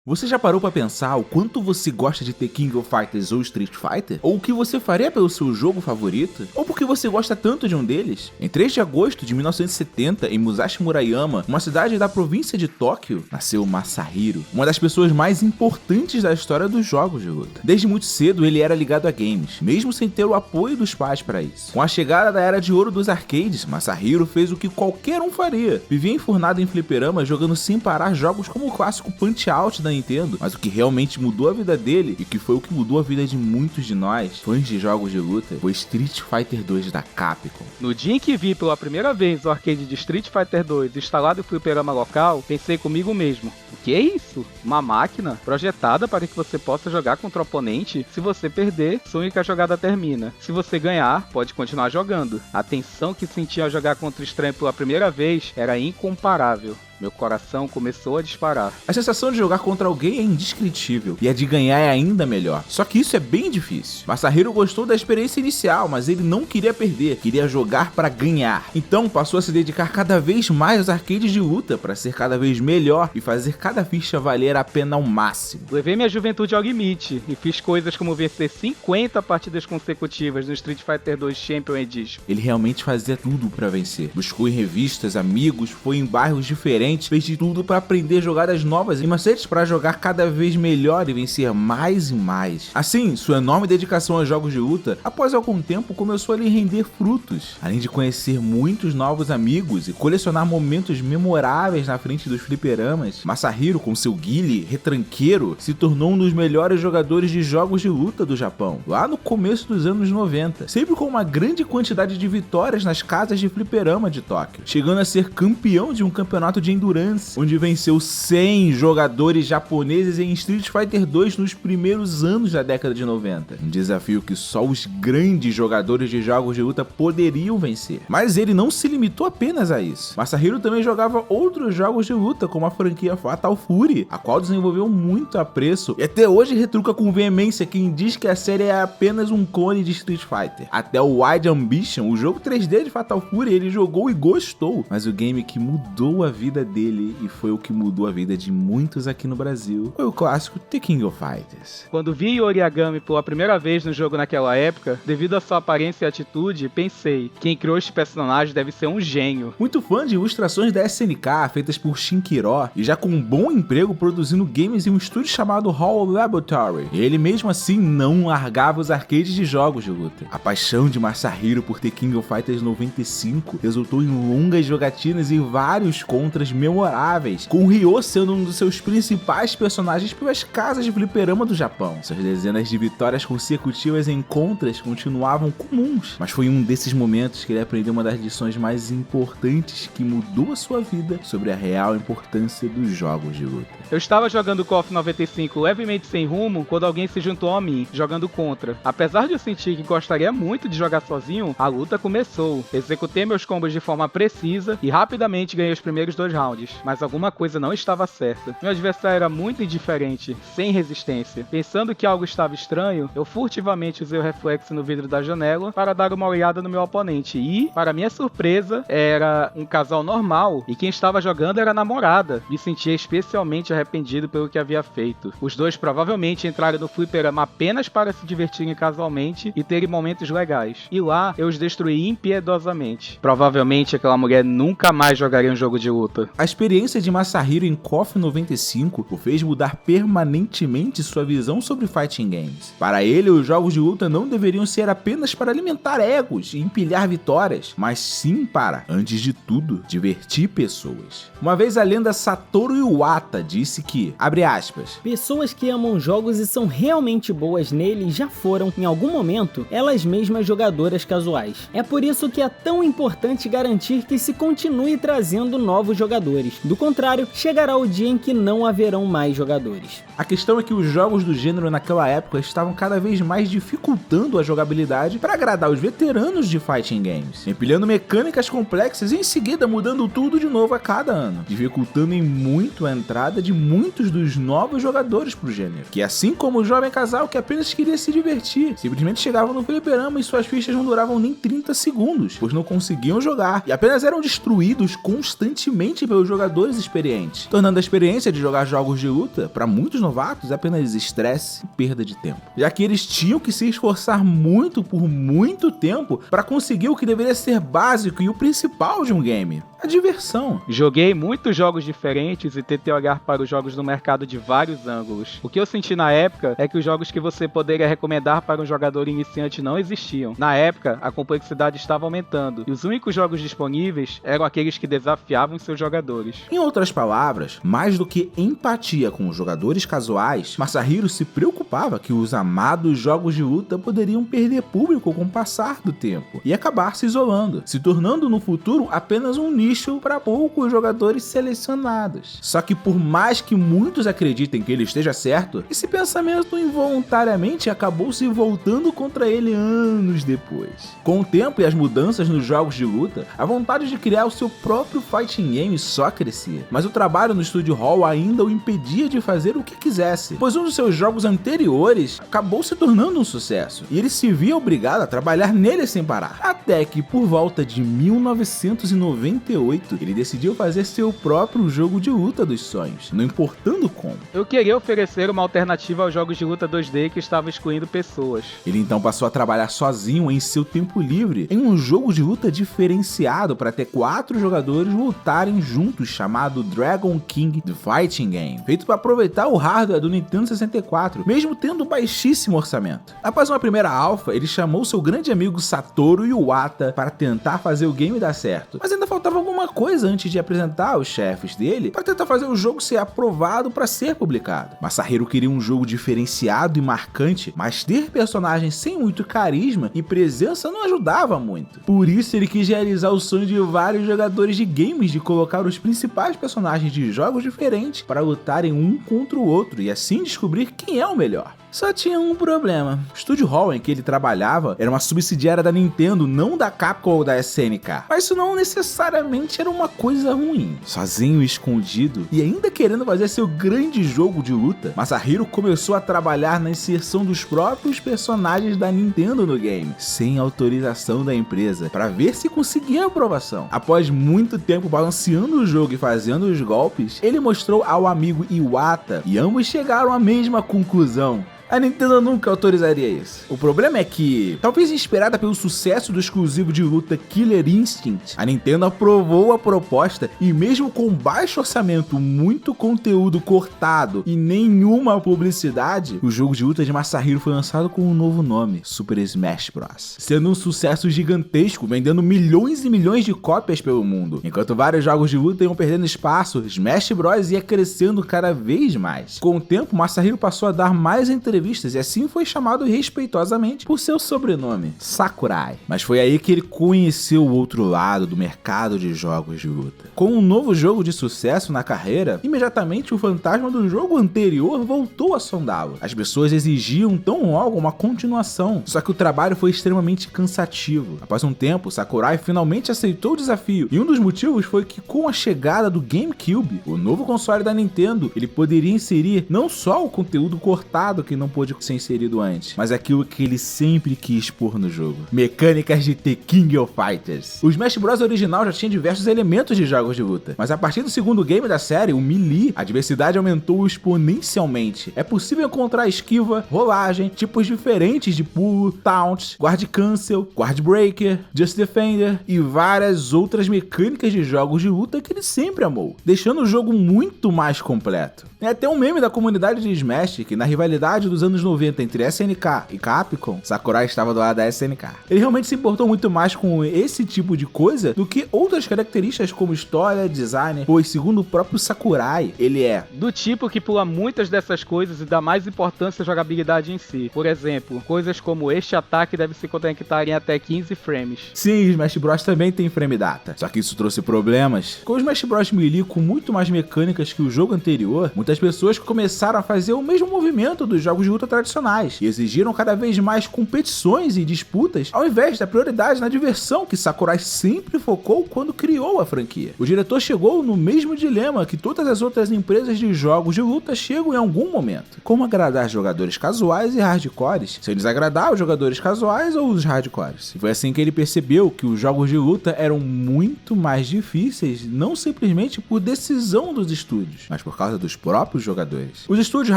Você já parou pra pensar o quanto você gosta de The King of Fighters ou Street Fighter? Ou o que você faria pelo seu jogo favorito? Ou porque você gosta tanto de um deles? Em 3 de agosto de 1970, em Musashi Murayama, uma cidade da província de Tóquio, nasceu Masahiro, uma das pessoas mais importantes da história dos jogos de luta. Desde muito cedo ele era ligado a games, mesmo sem ter o apoio dos pais para isso. Com a chegada da era de ouro dos arcades, Masahiro fez o que qualquer um faria. Vivia enfurnado em fliperama jogando sem parar jogos como o clássico Punch-Out da Nintendo, mas o que realmente mudou a vida dele, e que foi o que mudou a vida de muitos de nós, fãs de jogos de luta, foi Street Fighter 2 da Capcom. No dia em que vi pela primeira vez o arcade de Street Fighter 2 instalado em fliperama local, pensei comigo mesmo, o que é isso? Uma máquina projetada para que você possa jogar contra o oponente? Se você perder, sua única jogada termina. Se você ganhar, pode continuar jogando. A tensão que senti ao jogar contra o estranho pela primeira vez era incomparável. Meu coração começou a disparar. A sensação de jogar contra alguém é indescritível, e a de ganhar é ainda melhor. Só que isso é bem difícil. Masahiro gostou da experiência inicial, mas ele não queria perder, queria jogar para ganhar. Então passou a se dedicar cada vez mais aos arcades de luta, para ser cada vez melhor e fazer cada ficha valer a pena ao máximo. Levei minha juventude ao limite, e fiz coisas como vencer 50 partidas consecutivas no Street Fighter 2 Champion Edition. Ele realmente fazia tudo para vencer. Buscou em revistas, amigos, foi em bairros diferentes, fez de tudo para aprender jogadas novas e macetes para jogar cada vez melhor e vencer mais e mais. Assim, sua enorme dedicação aos jogos de luta, após algum tempo, começou a lhe render frutos. Além de conhecer muitos novos amigos e colecionar momentos memoráveis na frente dos fliperamas, Masahiro, com seu guile retranqueiro, se tornou um dos melhores jogadores de jogos de luta do Japão, lá no começo dos anos 90, sempre com uma grande quantidade de vitórias nas casas de fliperama de Tóquio, chegando a ser campeão de um campeonato de Endurance, onde venceu 100 jogadores japoneses em Street Fighter 2 nos primeiros anos da década de 90. Um desafio que só os grandes jogadores de jogos de luta poderiam vencer. Mas ele não se limitou apenas a isso. Masahiro também jogava outros jogos de luta, como a franquia Fatal Fury, a qual desenvolveu muito apreço e até hoje retruca com veemência quem diz que a série é apenas um clone de Street Fighter. Até o Wide Ambition, o jogo 3D de Fatal Fury, ele jogou e gostou, mas o game que mudou a vida dele e foi o que mudou a vida de muitos aqui no Brasil foi o clássico The King of Fighters. Quando vi Yori Yagami pela primeira vez no jogo naquela época, devido à sua aparência e atitude, pensei, quem criou este personagem deve ser um gênio. Muito fã de ilustrações da SNK feitas por Shinkiro e já com um bom emprego produzindo games em um estúdio chamado Hall Laboratory, ele mesmo assim não largava os arcades de jogos de luta. A paixão de Masahiro por The King of Fighters 95 resultou em longas jogatinas e vários contras memoráveis, com o Ryo sendo um dos seus principais personagens pelas casas de fliperama do Japão. Suas dezenas de vitórias consecutivas em contras continuavam comuns, mas foi em um desses momentos que ele aprendeu uma das lições mais importantes que mudou a sua vida sobre a real importância dos jogos de luta. Eu estava jogando KOF 95 levemente sem rumo quando alguém se juntou a mim, jogando contra. Apesar de eu sentir que gostaria muito de jogar sozinho, a luta começou. Executei meus combos de forma precisa e rapidamente ganhei os primeiros 2 rounds, mas alguma coisa não estava certa. Meu adversário era muito indiferente, sem resistência. Pensando que algo estava estranho, eu furtivamente usei o reflexo no vidro da janela para dar uma olhada no meu oponente e, para minha surpresa, era um casal normal e quem estava jogando era a namorada. Me sentia especialmente arrependido pelo que havia feito. Os dois provavelmente entraram no fliperama apenas para se divertirem casualmente e terem momentos legais. E lá, eu os destruí impiedosamente. Provavelmente aquela mulher nunca mais jogaria um jogo de luta. A experiência de Masahiro em KOF 95 o fez mudar permanentemente sua visão sobre fighting games. Para ele, os jogos de luta não deveriam ser apenas para alimentar egos e empilhar vitórias, mas sim para, antes de tudo, divertir pessoas. Uma vez a lenda Satoru Iwata disse que, abre aspas, pessoas que amam jogos e são realmente boas neles já foram, em algum momento, elas mesmas jogadoras casuais. É por isso que é tão importante garantir que se continue trazendo novos jogadores. Do contrário, chegará o dia em que não haverão mais jogadores. A questão é que os jogos do gênero naquela época estavam cada vez mais dificultando a jogabilidade para agradar os veteranos de fighting games, empilhando mecânicas complexas e em seguida mudando tudo de novo a cada ano, dificultando em muito a entrada de muitos dos novos jogadores pro gênero, que assim como o jovem casal que apenas queria se divertir, simplesmente chegavam no fliperama e suas fichas não duravam nem 30 segundos, pois não conseguiam jogar e apenas eram destruídos constantemente pelos jogadores experientes, tornando a experiência de jogar jogos de luta, para muitos novatos, apenas estresse e perda de tempo, já que eles tinham que se esforçar muito por muito tempo para conseguir o que deveria ser básico e o principal de um game: a diversão. Joguei muitos jogos diferentes e tentei olhar para os jogos do mercado de vários ângulos. O que eu senti na época é que os jogos que você poderia recomendar para um jogador iniciante não existiam. Na época, a complexidade estava aumentando e os únicos jogos disponíveis eram aqueles que desafiavam seus jogadores. Em outras palavras, mais do que empatia com os jogadores casuais, Masahiro se preocupava que os amados jogos de luta poderiam perder público com o passar do tempo e acabar se isolando, se tornando no futuro apenas um nicho para poucos jogadores selecionados. Só que por mais que muitos acreditem que ele esteja certo, esse pensamento involuntariamente acabou se voltando contra ele anos depois. Com o tempo e as mudanças nos jogos de luta, a vontade de criar o seu próprio fighting game só crescia, mas o trabalho no estúdio Hall ainda o impedia de fazer o que quisesse, pois um dos seus jogos anteriores acabou se tornando um sucesso, e ele se via obrigado a trabalhar nele sem parar, até que por volta de 1998 ele decidiu fazer seu próprio jogo de luta dos sonhos, não importando como. Eu queria oferecer uma alternativa aos jogos de luta 2D que estavam excluindo pessoas. Ele então passou a trabalhar sozinho em seu tempo livre em um jogo de luta diferenciado para ter 4 jogadores lutarem juntos, chamado Dragon King The Fighting Game, feito para aproveitar o hardware do Nintendo 64, mesmo tendo um baixíssimo orçamento. Após uma primeira alpha, ele chamou seu grande amigo Satoru Iwata para tentar fazer o game dar certo, mas ainda faltava alguma coisa antes de apresentar aos chefes dele para tentar fazer o jogo ser aprovado para ser publicado. Masahiro queria um jogo diferenciado e marcante, mas ter personagens sem muito carisma e presença não ajudava muito. Por isso ele quis realizar o sonho de vários jogadores de games de colocar os principais personagens de jogos diferentes para lutarem um contra o outro e assim descobrir quem é o melhor. Só tinha um problema: o estúdio Hall em que ele trabalhava era uma subsidiária da Nintendo, não da Capcom ou da SNK. Mas isso não necessariamente era uma coisa ruim. Sozinho e escondido, e ainda querendo fazer seu grande jogo de luta, Masahiro começou a trabalhar na inserção dos próprios personagens da Nintendo no game, sem autorização da empresa, para ver se conseguia aprovação. Após muito tempo balanceando o jogo e fazendo os golpes, ele mostrou ao amigo Iwata e ambos chegaram à mesma conclusão: a Nintendo nunca autorizaria isso. O problema é que, talvez inspirada pelo sucesso do exclusivo de luta Killer Instinct, a Nintendo aprovou a proposta e mesmo com baixo orçamento, muito conteúdo cortado e nenhuma publicidade, o jogo de luta de Masahiro foi lançado com um novo nome: Super Smash Bros., sendo um sucesso gigantesco, vendendo milhões e milhões de cópias pelo mundo. Enquanto vários jogos de luta iam perdendo espaço, Smash Bros. Ia crescendo cada vez mais. Com o tempo, Masahiro passou a dar mais entrevistas e assim foi chamado respeitosamente por seu sobrenome, Sakurai. Mas foi aí que ele conheceu o outro lado do mercado de jogos de luta. Com um novo jogo de sucesso na carreira, imediatamente o fantasma do jogo anterior voltou a sondá-lo. As pessoas exigiam tão logo uma continuação, só que o trabalho foi extremamente cansativo. Após um tempo, Sakurai finalmente aceitou o desafio, e um dos motivos foi que com a chegada do GameCube, o novo console da Nintendo, ele poderia inserir não só o conteúdo cortado que não pôde ser inserido antes, mas aquilo que ele sempre quis pôr no jogo: mecânicas de The King of Fighters. O Smash Bros. Original já tinha diversos elementos de jogos de luta, mas a partir do segundo game da série, o Melee, a diversidade aumentou exponencialmente. É possível encontrar esquiva, rolagem, tipos diferentes de pulo, taunt, guard cancel, guard breaker, just defender e várias outras mecânicas de jogos de luta que ele sempre amou, deixando o jogo muito mais completo. É até um meme da comunidade de Smash que, na rivalidade dos anos 90 entre SNK e Capcom, Sakurai estava do lado da SNK. Ele realmente se importou muito mais com esse tipo de coisa do que outras características como história, design, pois segundo o próprio Sakurai, ele é do tipo que pula muitas dessas coisas e dá mais importância à jogabilidade em si. Por exemplo, coisas como este ataque deve se conectar em até 15 frames. Sim, o Smash Bros também tem frame data, só que isso trouxe problemas. Com o Smash Bros Melee com muito mais mecânicas que o jogo anterior, muitas pessoas começaram a fazer o mesmo movimento dos jogos de luta tradicionais e exigiram cada vez mais competições e disputas, ao invés da prioridade na diversão que Sakurai sempre focou quando criou a franquia. O diretor chegou no mesmo dilema que todas as outras empresas de jogos de luta chegam em algum momento: como agradar jogadores casuais e hardcores, sem desagradar os jogadores casuais ou os hardcores. E foi assim que ele percebeu que os jogos de luta eram muito mais difíceis, não simplesmente por decisão dos estúdios, mas por causa dos próprios jogadores. Os estúdios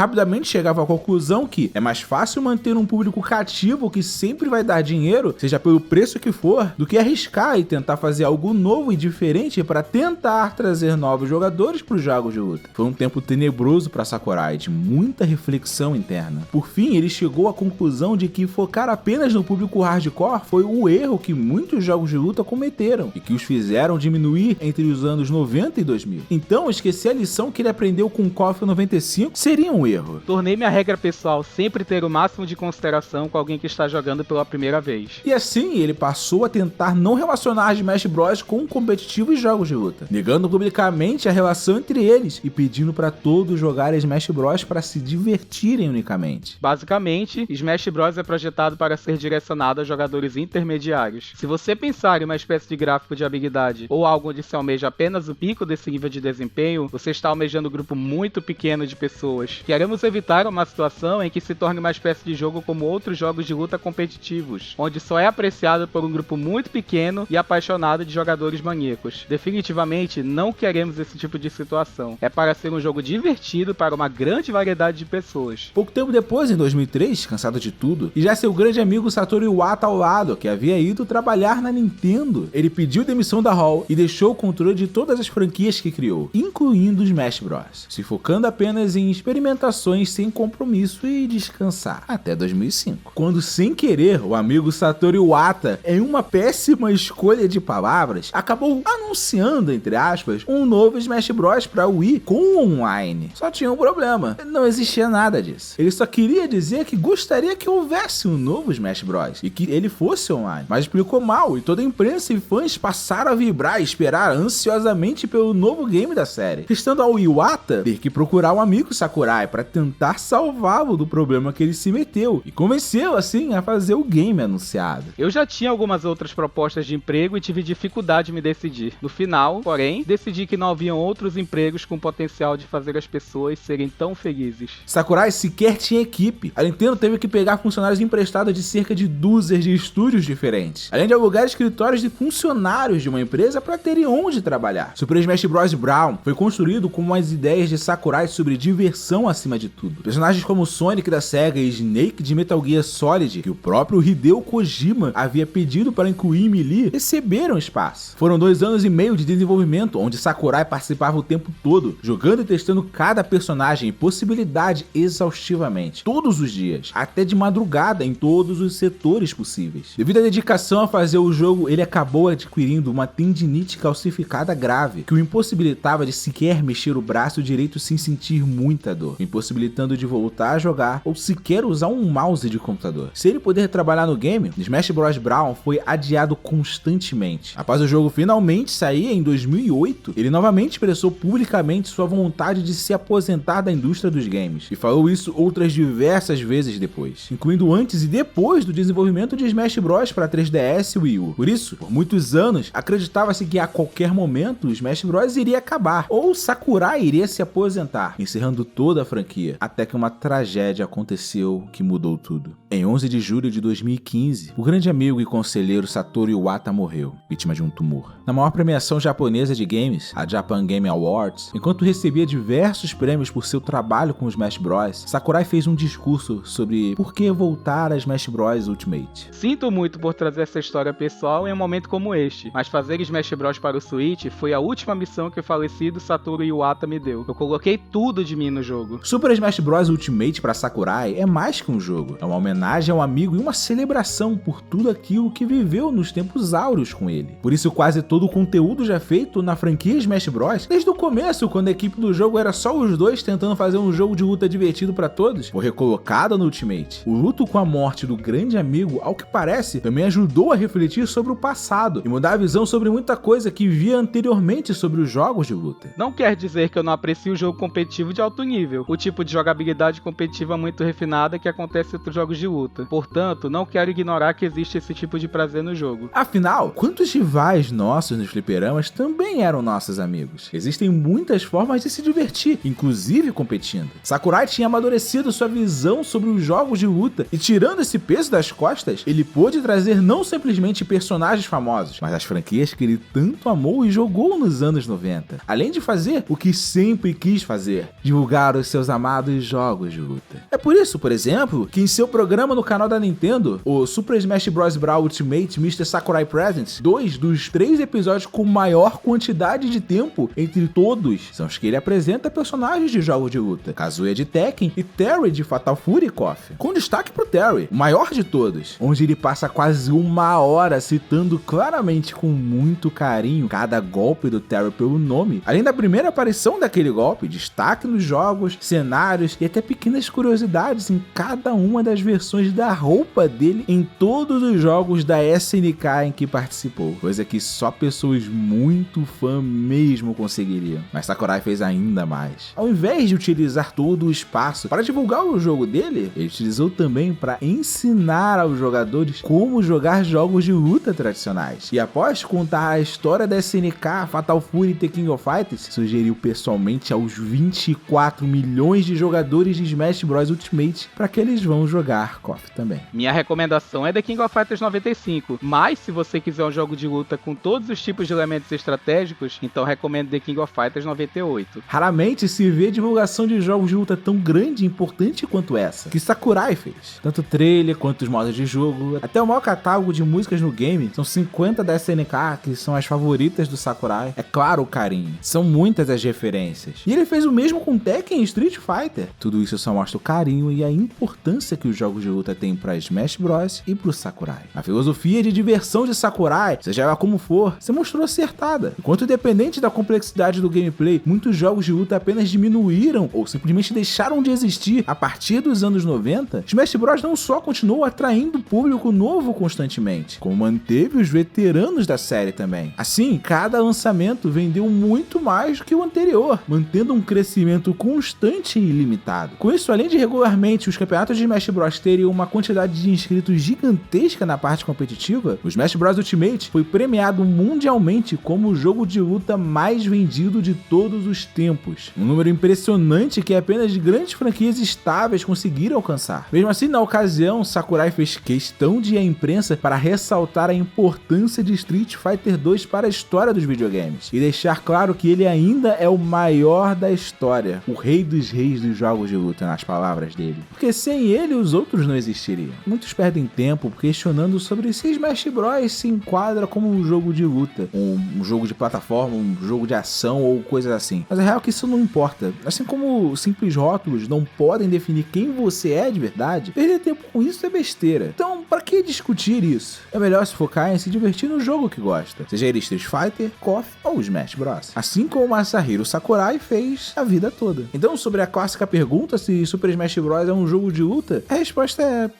rapidamente chegavam à conclusão que é mais fácil manter um público cativo que sempre vai dar dinheiro, seja pelo preço que for, do que arriscar e tentar fazer algo novo e diferente para tentar trazer novos jogadores para os jogos de luta. Foi um tempo tenebroso para Sakurai, de muita reflexão interna. Por fim, ele chegou à conclusão de que focar apenas no público hardcore foi o erro que muitos jogos de luta cometeram e que os fizeram diminuir entre os anos 90 e 2000. Então, esquecer a lição que ele aprendeu com KOF 95 seria um erro. Tornei minha regra pessoal sempre ter o máximo de consideração com alguém que está jogando pela primeira vez. E assim, ele passou a tentar não relacionar Smash Bros com competitivos jogos de luta, negando publicamente a relação entre eles e pedindo para todos jogarem Smash Bros para se divertirem unicamente. Basicamente, Smash Bros é projetado para ser direcionado a jogadores intermediários. Se você pensar em uma espécie de gráfico de habilidade ou algo onde se almeja apenas o pico desse nível de desempenho, você está almejando um grupo muito pequeno de pessoas. Queremos evitar uma situação em que se torne uma espécie de jogo como outros jogos de luta competitivos, onde só é apreciado por um grupo muito pequeno e apaixonado de jogadores maníacos. Definitivamente não queremos esse tipo de situação. É para ser um jogo divertido para uma grande variedade de pessoas. Pouco tempo depois, em 2003, cansado de tudo, e já seu grande amigo Satoru Iwata ao lado, que havia ido trabalhar na Nintendo, ele pediu demissão da Hall e deixou o controle de todas as franquias que criou, incluindo Smash Bros, se focando apenas em experimentações sem compromisso e descansar, até 2005. Quando, sem querer, o amigo Satoru Iwata, em uma péssima escolha de palavras, acabou anunciando, entre aspas, um novo Smash Bros pra Wii com online. Só tinha um problema: não existia nada disso. Ele só queria dizer que gostaria que houvesse um novo Smash Bros e que ele fosse online, mas explicou mal e toda a imprensa e fãs passaram a vibrar e esperar ansiosamente pelo novo game da série, restando ao Iwata ter que procurar um amigo Sakurai para tentar salvá-lo do problema que ele se meteu e convencê-lo assim a fazer o game anunciado. Eu já tinha algumas outras propostas de emprego e tive dificuldade em me decidir. No final, porém, decidi que não haviam outros empregos com potencial de fazer as pessoas serem tão felizes. Sakurai sequer tinha equipe. A Nintendo teve que pegar funcionários emprestados de cerca de dúzias de estúdios diferentes, além de alugar escritórios de funcionários de uma empresa para terem onde trabalhar. Super Smash Bros. Brawl foi construído com as ideias de Sakurai sobre diversão acima de tudo. Personagens como Sonic da Sega e Snake de Metal Gear Solid, que o próprio Hideo Kojima havia pedido para incluir em Melee, receberam espaço. Foram 2 anos e meio de desenvolvimento, onde Sakurai participava o tempo todo, jogando e testando cada personagem e possibilidade exaustivamente, todos os dias, até de madrugada em todos os setores possíveis. Devido à dedicação a fazer o jogo, ele acabou adquirindo uma tendinite calcificada grave, que o impossibilitava de sequer mexer o braço direito sem sentir muita dor, impossibilitando de voltar a jogar ou sequer usar um mouse de computador. Sem ele poder trabalhar no game, Smash Bros. Brawl foi adiado constantemente. Após o jogo finalmente sair em 2008, ele novamente expressou publicamente sua vontade de se aposentar da indústria dos games, e falou isso outras diversas vezes depois, incluindo antes e depois do desenvolvimento de Smash Bros. Para 3DS e Wii U. Por isso, por muitos anos, acreditava-se que a qualquer momento o Smash Bros. Iria acabar, ou Sakurai iria se aposentar, encerrando toda a franquia, até que uma tragédia aconteceu que mudou tudo. Em 11 de julho de 2015, o grande amigo e conselheiro Satoru Iwata morreu, vítima de um tumor. Na maior premiação japonesa de games, a Japan Game Awards, enquanto recebia diversos prêmios por seu trabalho com Smash Bros., Sakurai fez um discurso sobre por que voltar a Smash Bros. Ultimate. Sinto muito por trazer essa história pessoal em um momento como este, mas fazer Smash Bros. Para o Switch foi a última missão que o falecido Satoru Iwata me deu. Eu coloquei tudo de mim no jogo. Super Smash Bros. Ultimate para Sakurai é mais que um jogo, é uma homenagem ao amigo e uma celebração por tudo aquilo que viveu nos tempos áureos com ele. Por isso, quase todo o conteúdo já feito na franquia Smash Bros., desde o começo, quando a equipe do jogo era só os dois tentando fazer um jogo de luta divertido para todos, foi recolocado no Ultimate. O luto com a morte do grande amigo, ao que parece, também ajudou a refletir sobre o passado e mudar a visão sobre muita coisa que via anteriormente sobre os jogos de luta. Não quer dizer que eu não aprecio o jogo competitivo de alto nível. O tipo de jogabilidade competitiva narrativa muito refinada que acontece em outros jogos de luta. Portanto, não quero ignorar que existe esse tipo de prazer no jogo. Afinal, quantos rivais nossos nos fliperamas também eram nossos amigos? Existem muitas formas de se divertir, inclusive competindo. Sakurai tinha amadurecido sua visão sobre os jogos de luta e, tirando esse peso das costas, ele pôde trazer não simplesmente personagens famosos, mas as franquias que ele tanto amou e jogou nos anos 90. Além de fazer o que sempre quis fazer, divulgar os seus amados jogos de luta. É por isso, por exemplo, que em seu programa no canal da Nintendo, o Super Smash Bros. Brawl Ultimate Mr. Sakurai Presents, 2 dos 3 episódios com maior quantidade de tempo entre todos são os que ele apresenta personagens de jogos de luta, Kazuya de Tekken e Terry de Fatal Fury KOF. Com destaque pro Terry, o maior de todos, onde ele passa quase 1 hora citando claramente com muito carinho cada golpe do Terry pelo nome, além da primeira aparição daquele golpe, destaque nos jogos, cenários e até pequenas curiosidades em cada uma das versões da roupa dele em todos os jogos da SNK em que participou, coisa que só pessoas muito fã mesmo conseguiriam. Mas Sakurai fez ainda mais. Ao invés de utilizar todo o espaço para divulgar o jogo dele, ele utilizou também para ensinar aos jogadores como jogar jogos de luta tradicionais. E após contar a história da SNK, Fatal Fury e The King of Fighters, sugeriu pessoalmente aos 24 milhões de jogadores de Smash Bros. Ultimate para que eles vão jogar KOF também. Minha recomendação é The King of Fighters 95, mas se você quiser um jogo de luta com todos os tipos de elementos estratégicos, então recomendo The King of Fighters 98. Raramente se vê divulgação de jogos de luta tão grande e importante quanto essa, que Sakurai fez. Tanto o trailer quanto os modos de jogo, até o maior catálogo de músicas no game, são 50 da SNK, que são as favoritas do Sakurai. É claro o carinho, são muitas as referências. E ele fez o mesmo com Tekken e Street Fighter. Tudo isso só mostra o carinho e a importância que os jogos de luta têm para Smash Bros. E pro Sakurai. A filosofia de diversão de Sakurai, seja ela como for, se mostrou acertada. Enquanto independente da complexidade do gameplay, muitos jogos de luta apenas diminuíram ou simplesmente deixaram de existir a partir dos anos 90, Smash Bros. Não só continuou atraindo público novo constantemente, como manteve os veteranos da série também. Assim, cada lançamento vendeu muito mais do que o anterior, mantendo um crescimento constante e ilimitado. Com isso, além de regularmente os campeonatos de Smash Bros. Terem uma quantidade de inscritos gigantesca na parte competitiva, o Smash Bros. Ultimate foi premiado mundialmente como o jogo de luta mais vendido de todos os tempos. Um número impressionante que apenas grandes franquias estáveis conseguiram alcançar. Mesmo assim, na ocasião, Sakurai fez questão de ir à imprensa para ressaltar a importância de Street Fighter 2 para a história dos videogames e deixar claro que ele ainda é o maior da história, o rei dos reis dos jogos de luta, nas palavras dele. Porque sem ele, os outros não existiriam. Muitos perdem tempo questionando sobre se Smash Bros. Se enquadra como um jogo de luta, um jogo de plataforma, um jogo de ação ou coisas assim. Mas é real que isso não importa. Assim como simples rótulos não podem definir quem você é de verdade, perder tempo com isso é besteira. Então, pra que discutir isso? É melhor se focar em se divertir no jogo que gosta, seja ele Street Fighter, KOF ou Smash Bros. Assim como Masahiro Sakurai fez a vida toda. Então, sobre a clássica pergunta se Super Smash Bros. É um jogo de luta, a resposta é: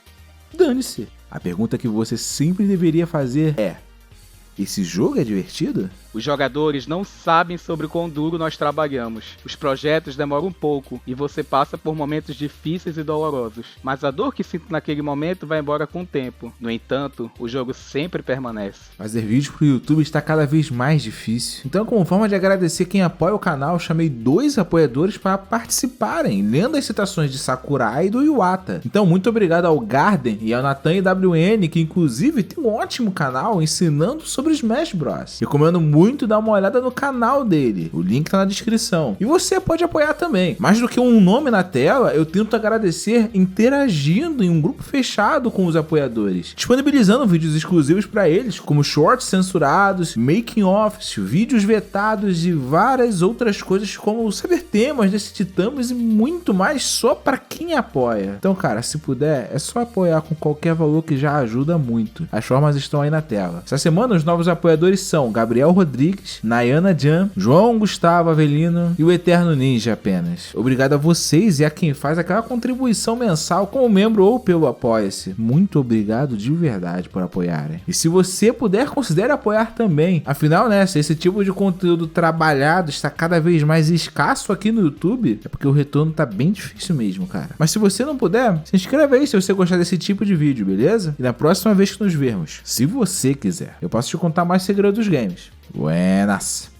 dane-se. A pergunta que você sempre deveria fazer é: esse jogo é divertido? Os jogadores não sabem sobre o quão duro nós trabalhamos. Os projetos demoram um pouco e você passa por momentos difíceis e dolorosos. Mas a dor que sinto naquele momento vai embora com o tempo. No entanto, o jogo sempre permanece. Fazer vídeo pro YouTube está cada vez mais difícil. Então, como forma de agradecer quem apoia o canal, chamei 2 apoiadores para participarem, lendo as citações de Sakurai e do Iwata. Então, muito obrigado ao Garden e ao Nathan IWN, que inclusive tem um ótimo canal ensinando sobre Smash Bros. Recomendo muito dar uma olhada no canal dele, o link tá na descrição. E você pode apoiar também. Mais do que um nome na tela, eu tento agradecer interagindo em um grupo fechado com os apoiadores, disponibilizando vídeos exclusivos para eles, como shorts censurados, making-offs, vídeos vetados e várias outras coisas, como saber temas desse Titãs e muito mais só para quem apoia. Então, cara, se puder, é só apoiar com qualquer valor que já ajuda muito. As formas estão aí na tela. Essa semana os novos apoiadores são Gabriel Rodrigues, Rodrigues, Nayana Jan, João Gustavo Avelino e o Eterno Ninja apenas. Obrigado a vocês e a quem faz aquela contribuição mensal como membro ou pelo Apoia-se. Muito obrigado de verdade por apoiarem. E se você puder, considere apoiar também. Afinal, né, se esse tipo de conteúdo trabalhado está cada vez mais escasso aqui no YouTube, é porque o retorno tá bem difícil mesmo, cara. Mas se você não puder, se inscreve aí se você gostar desse tipo de vídeo, beleza? E na próxima vez que nos vermos, se você quiser, eu posso te contar mais segredos dos games. Buenas!